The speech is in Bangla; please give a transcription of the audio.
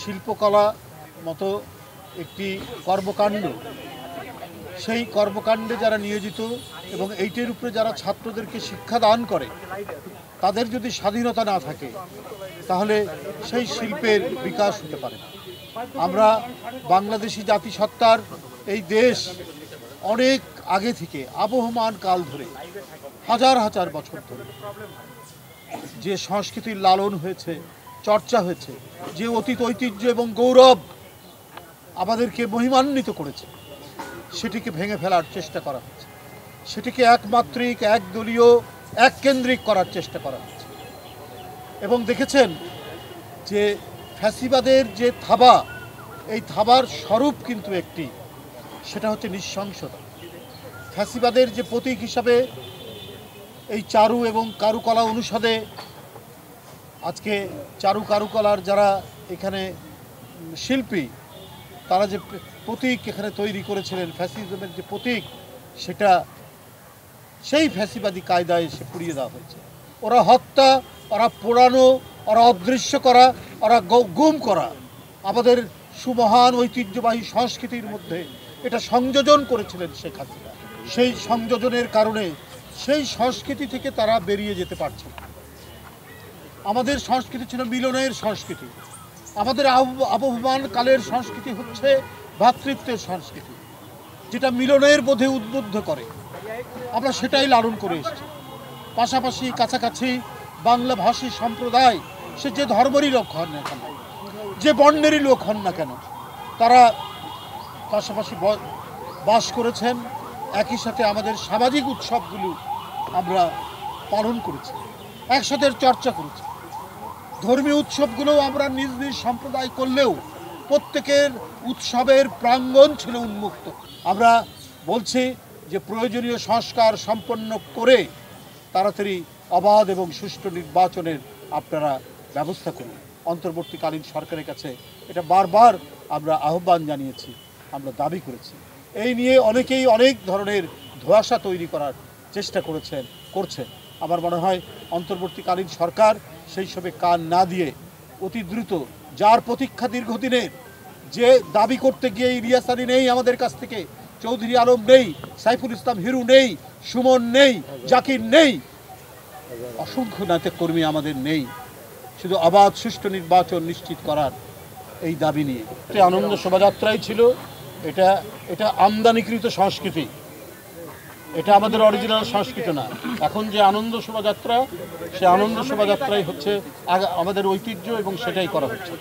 শিল্পকলা মতো একটি কর্মকাণ্ড, সেই কর্মকাণ্ডে যারা নিয়োজিত এবং এইটির উপরে যারা ছাত্রদেরকে শিক্ষা দান করে, তাদের যদি স্বাধীনতা না থাকে তাহলে সেই শিল্পের বিকাশ হতে পারে না। আমরা বাংলাদেশি জাতিসত্তার এই দেশ অনেক আগে থেকে আবহমান কাল ধরে হাজার হাজার বছর ধরে যে সংস্কৃতির লালন হয়েছে, চর্চা হয়েছে, যে অতীত ঐতিহ্য এবং গৌরব আমাদেরকে মহিমান্বিত করেছে, সেটিকে ভেঙে ফেলার চেষ্টা করা হচ্ছে, সেটিকে একমাত্রিক, একদলীয়, এককেন্দ্রিক করার চেষ্টা করা হচ্ছে। এবং দেখেছেন যে ফ্যাসিবাদের যে থাবা, এই থাবার স্বরূপ কিন্তু একটি, সেটা হচ্ছে নৃশংসতা। ফ্যাসিবাদের যে প্রতীক হিসাবে এই চারু এবং কারুকলা অনুষদে আজকে কারুকলার যারা এখানে শিল্পী, তারা যে প্রতীক এখানে তৈরি করেছিলেন, ফ্যাসিজমের যে প্রতীক, সেটা সেই ফ্যাসিবাদী কায়দায় এসে পুড়িয়ে দেওয়া হয়েছে। ওরা হত্যা, ওরা পোড়ানো, ওরা অদৃশ্য করা, ওরা গুম করা আমাদের সুমহান ঐতিহ্যবাহী সংস্কৃতির মধ্যে এটা সংযোজন করেছিলেন শেখ হাসিনা। সেই সংযোজনের কারণে সেই সংস্কৃতি থেকে তারা বেরিয়ে যেতে পারছে না। আমাদের সংস্কৃতি ছিল মিলনের সংস্কৃতি, আমাদের আবহমান কালের সংস্কৃতি হচ্ছে ভ্রাতৃত্বের সংস্কৃতি, যেটা মিলনের বোধে উদ্বুদ্ধ করে। আমরা সেটাই লালন করে এসেছি। পাশাপাশি কাছাকাছি বাংলা ভাষী সম্প্রদায়, সে যে ধর্মেরই লোক হন না কেন, যে বর্ণেরই লোক হন না কেন, তারা পাশাপাশি বাস করেছেন। একই সাথে আমাদের সামাজিক উৎসবগুলো আমরা পালন করেছি, একসাথে চর্চা করেছি। ধর্মীয় উৎসবগুলোও আমরা নিজ নিজ সম্প্রদায় করলেও প্রত্যেকের উৎসবের প্রাঙ্গণ ছিল উন্মুক্ত। আমরা বলছি যে প্রয়োজনীয় সংস্কার সম্পন্ন করে তাড়াতাড়ি অবাধ এবং সুষ্ঠু নির্বাচনের আপনারা ব্যবস্থা করুন। অন্তর্বর্তীকালীন সরকারের কাছে এটা বারবার আমরা আহ্বান জানিয়েছি, আমরা দাবি করেছি। এই নিয়ে অনেকেই অনেক ধরনের ধোঁয়াশা তৈরি করার চেষ্টা করছেন। আমার মনে হয় অন্তর্বর্তীকালীন সরকার সেই সবে কান না দিয়ে অতি দ্রুত, যার প্রতীক্ষা দীর্ঘদিনের, যে দাবি করতে গিয়ে ইলিয়াস আলী নেই আমাদের কাছ থেকে, চৌধুরী আলম নেই, সাইফুল ইসলাম হিরু নেই, সুমন নেই, জাকির নেই, অসংখ্য নাটক কর্মী আমাদের নেই, শুধু অবাধ সুষ্ঠু নির্বাচন নিশ্চিত করার এই দাবি নিয়ে আনন্দ শোভাযাত্রাই ছিল। এটা আমদানিকৃত সংস্কৃতি, এটা আমাদের অরিজিনাল সংস্কৃতি না। এখন যে আনন্দ শোভাযাত্রা, সে আনন্দ শোভাযাত্রাই হচ্ছে আমাদের ঐতিহ্য এবং সেটাই করা হচ্ছে।